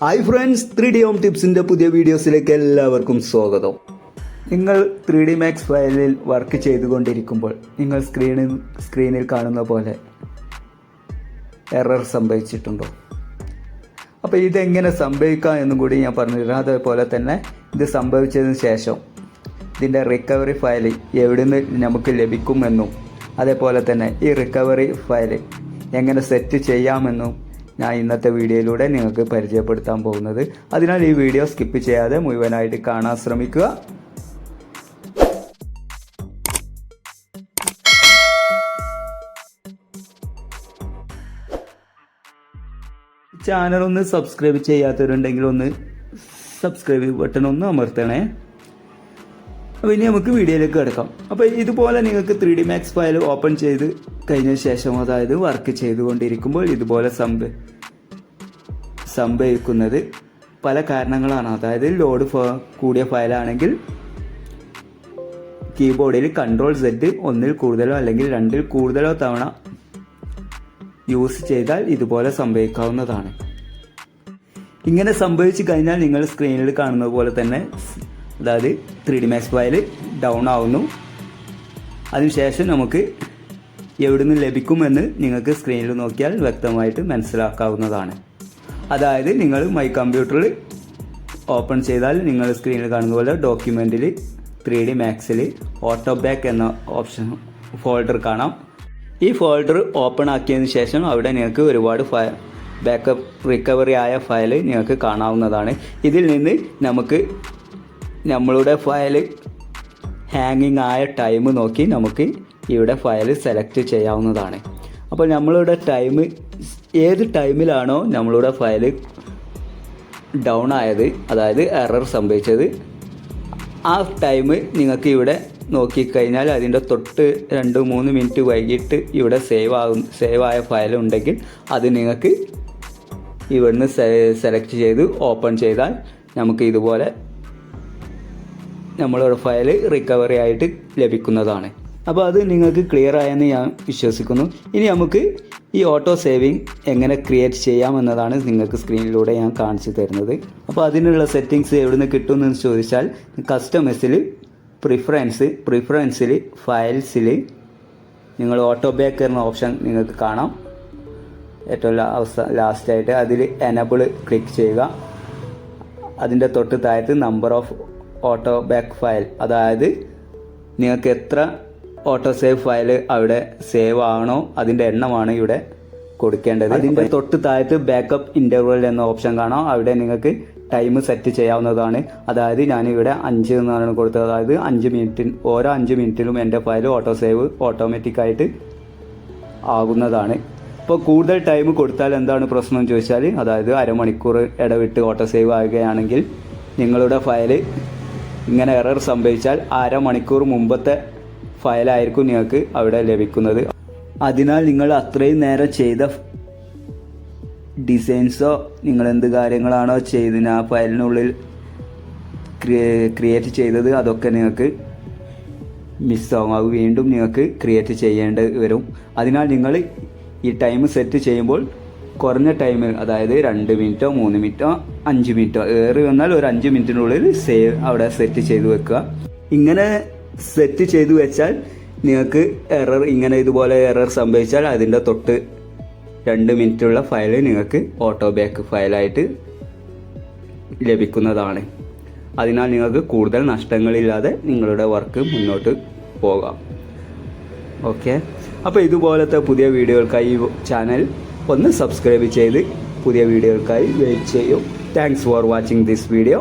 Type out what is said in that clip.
Hi friends, 3D home ടിപ്സിൻ്റെ പുതിയ വീഡിയോസിലേക്ക് എല്ലാവർക്കും സ്വാഗതം. നിങ്ങൾ 3D മാക്സ് ഫയലിൽ വർക്ക് ചെയ്തുകൊണ്ടിരിക്കുമ്പോൾ നിങ്ങൾ സ്ക്രീനിൽ കാണുന്ന പോലെ എറർ സംഭവിച്ചിട്ടുണ്ടോ? അപ്പോൾ ഇതെങ്ങനെ സംഭവിക്കാം എന്നും കൂടി ഞാൻ പറഞ്ഞുതരാം. അതേപോലെ തന്നെ ഇത് സംഭവിച്ചതിന് ശേഷം ഇതിൻ്റെ റിക്കവറി ഫയൽ എവിടെ നിന്ന് നമുക്ക് ലഭിക്കുമെന്നും അതേപോലെ തന്നെ ഈ റിക്കവറി ഫയൽ എങ്ങനെ സെറ്റ് ചെയ്യാമെന്നും ഞാൻ ഇന്നത്തെ വീഡിയോയിലൂടെ നിങ്ങൾക്ക് പരിചയപ്പെടുത്താൻ പോകുന്നത്. അതിനാൽ ഈ വീഡിയോ സ്കിപ്പ് ചെയ്യാതെ മുഴുവനായിട്ട് കാണാൻ ശ്രമിക്കുക. ചാനൽ ഒന്ന് സബ്സ്ക്രൈബ് ചെയ്യാത്തവരുണ്ടെങ്കിൽ ഒന്ന് സബ്സ്ക്രൈബ് ബട്ടൺ ഒന്ന് അമർത്തണേ. അപ്പോൾ ഇനി നമുക്ക് വീഡിയോയിലേക്ക് കിടക്കാം. അപ്പോൾ ഇതുപോലെ നിങ്ങൾക്ക് 3D മാക്സ് ഫയൽ ഓപ്പൺ ചെയ്ത് കഴിഞ്ഞ ശേഷം, അതായത് വർക്ക് ചെയ്തുകൊണ്ടിരിക്കുമ്പോൾ ഇതുപോലെ സംഭവിക്കുന്നത് പല കാരണങ്ങളാണ്. അതായത് ലോഡ് കൂടിയ ഫയലാണെങ്കിൽ കീബോർഡിൽ Ctrl+Z ഒന്നിൽ കൂടുതലോ അല്ലെങ്കിൽ രണ്ടിൽ കൂടുതലോ തവണ യൂസ് ചെയ്താൽ ഇതുപോലെ സംഭവിക്കാവുന്നതാണ്. ഇങ്ങനെ സംഭവിച്ചു കഴിഞ്ഞാൽ നിങ്ങൾ സ്ക്രീനിൽ കാണുന്നത് പോലെ തന്നെ, അതായത് 3D മാക്സ് ഫയൽ ഡൗൺ ആവുന്നു. അതിനുശേഷം നമുക്ക് എവിടെ നിന്ന് ലഭിക്കുമെന്ന് നിങ്ങൾക്ക് സ്ക്രീനിൽ നോക്കിയാൽ വ്യക്തമായിട്ട് മനസ്സിലാക്കാവുന്നതാണ്. അതായത് നിങ്ങൾ മൈ കമ്പ്യൂട്ടറിൽ ഓപ്പൺ ചെയ്താൽ നിങ്ങൾ സ്ക്രീനിൽ കാണുന്ന പോലെ ഡോക്യുമെൻറ്റിൽ 3D മാക്സിൽ ഓട്ടോ ബാക്ക് എന്ന ഓപ്ഷൻ ഫോൾഡർ കാണാം. ഈ ഫോൾഡർ ഓപ്പൺ ആക്കിയതിന് ശേഷം അവിടെ നിങ്ങൾക്ക് ഒരുപാട് ബാക്കപ്പ് റിക്കവറി ആയ ഫയൽ നിങ്ങൾക്ക് കാണാവുന്നതാണ്. ഇതിൽ നിന്ന് നമുക്ക് നമ്മളുടെ ഫയൽ ഹാങ്ങിങ് ആയ ടൈം നോക്കി നമുക്ക് ഇവിടെ ഫയൽ സെലക്ട് ചെയ്യാവുന്നതാണ്. അപ്പോൾ നമ്മളുടെ ടൈം ഏത് ടൈമിലാണോ നമ്മളുടെ ഫയൽ ഡൗൺ ആയത്, അതായത് എറർ സംഭവിച്ചത്, ആ ടൈം നിങ്ങൾക്ക് ഇവിടെ നോക്കിക്കഴിഞ്ഞാൽ അതിൻ്റെ തൊട്ട് 2-3 മിനിറ്റ് വൈകിട്ട് ഇവിടെ സേവ് ആയ ഫയൽ ഉണ്ടെങ്കിൽ അത് നിങ്ങൾക്ക് ഇവിടുന്ന് സെലക്ട് ചെയ്ത് ഓപ്പൺ ചെയ്താൽ നമുക്ക് ഇതുപോലെ നമ്മളുടെ ഫയൽ റിക്കവറി ആയിട്ട് ലഭിക്കുന്നതാണ്. അപ്പോൾ അത് നിങ്ങൾക്ക് ക്ലിയർ ആയെന്ന് ഞാൻ വിശ്വസിക്കുന്നു. ഇനി നമുക്ക് ഈ ഓട്ടോ സേവിങ് എങ്ങനെ ക്രിയേറ്റ് ചെയ്യാമെന്നതാണ് നിങ്ങൾക്ക് സ്ക്രീനിലൂടെ ഞാൻ കാണിച്ചു തരുന്നത്. അപ്പോൾ അതിനുള്ള സെറ്റിങ്സ് എവിടെ നിന്ന് കിട്ടുമെന്ന് ചോദിച്ചാൽ, കസ്റ്റമൈസിൽ പ്രിഫറൻസിൽ ഫയൽസിൽ നിങ്ങൾ ഓട്ടോ ബാക്ക് എന്ന ഓപ്ഷൻ നിങ്ങൾക്ക് കാണാം. ഏറ്റവും ലാസ്റ്റായിട്ട് അതിൽ എനബിൾ ക്ലിക്ക് ചെയ്യുക. അതിൻ്റെ തൊട്ട് താഴത്ത് number of auto back file, അതായത് നിങ്ങൾക്ക് എത്ര ഓട്ടോ സേവ് ഫയൽ അവിടെ സേവ് ആണോ അതിൻ്റെ എണ്ണമാണ് ഇവിടെ കൊടുക്കേണ്ടത്. അതിൻ്റെ തൊട്ട് താഴത്ത് ബാക്കപ്പ് ഇൻ്റർവൽ എന്ന ഓപ്ഷൻ കാണാം. അവിടെ നിങ്ങൾക്ക് ടൈം സെറ്റ് ചെയ്യാവുന്നതാണ്. അതായത് ഞാനിവിടെ 5 എന്നാണ് കൊടുത്തത്. അതായത് 5 മിനിറ്റ്, ഓരോ 5 മിനിറ്റിലും എൻ്റെ ഫയൽ ഓട്ടോ സേവ് ഓട്ടോമാറ്റിക്കായിട്ട് ആകുന്നതാണ്. ഇപ്പോൾ കൂടുതൽ ടൈം കൊടുത്താൽ എന്താണ് പ്രശ്നം എന്ന് ചോദിച്ചാൽ, അതായത് അരമണിക്കൂർ ഇടവിട്ട് ഓട്ടോ സേവ് ആകുകയാണെങ്കിൽ നിങ്ങളുടെ ഫയൽ ഇങ്ങനെ എറർ സംഭവിച്ചാൽ അരമണിക്കൂർ മുമ്പത്തെ ഫയലായിരിക്കും നിങ്ങൾക്ക് അവിടെ ലഭിക്കുന്നത്. അതിനാൽ നിങ്ങൾ അത്രയും നേരം ചെയ്ത ഡിസൈൻസോ നിങ്ങൾ എന്ത് കാര്യങ്ങളാണോ ചെയ്തത് ആ ഫയലിനുള്ളിൽ ക്രിയേറ്റ് ചെയ്തത്, അതൊക്കെ നിങ്ങൾക്ക് മിസ്സാവും. അത് വീണ്ടും നിങ്ങൾക്ക് ക്രിയേറ്റ് ചെയ്യേണ്ടി വരും. അതിനാൽ നിങ്ങൾ ഈ ടൈം സെറ്റ് ചെയ്യുമ്പോൾ കുറഞ്ഞ ടൈമിൽ, അതായത് 2 മിനിറ്റോ 3 മിനിറ്റോ 5 മിനിറ്റോ, ഏറി വന്നാൽ ഒരു 5 മിനിറ്റിനുള്ളിൽ സേവ് അവിടെ സെറ്റ് ചെയ്ത് വെക്കുക. ഇങ്ങനെ സെറ്റ് ചെയ്തു വെച്ചാൽ നിങ്ങൾക്ക് ഇങ്ങനെ ഇതുപോലെ എറർ സംഭവിച്ചാൽ അതിൻ്റെ തൊട്ട് 2 മിനിറ്റുള്ള ഫയൽ നിങ്ങൾക്ക് ഓട്ടോ ബാക്ക് ഫയലായിട്ട് ലഭിക്കുന്നതാണ്. അതിനാൽ നിങ്ങൾക്ക് കൂടുതൽ നഷ്ടങ്ങളില്ലാതെ നിങ്ങളുടെ വർക്ക് മുന്നോട്ട് പോകാം. ഓക്കെ, അപ്പോൾ ഇതുപോലത്തെ പുതിയ വീഡിയോകൾക്കായി ഈ ചാനൽ ഒന്ന് സബ്സ്ക്രൈബ് ചെയ്ത് പുതിയ വീഡിയോകൾക്കായി വെയിറ്റ് ചെയ്യും. Thanks for watching this video.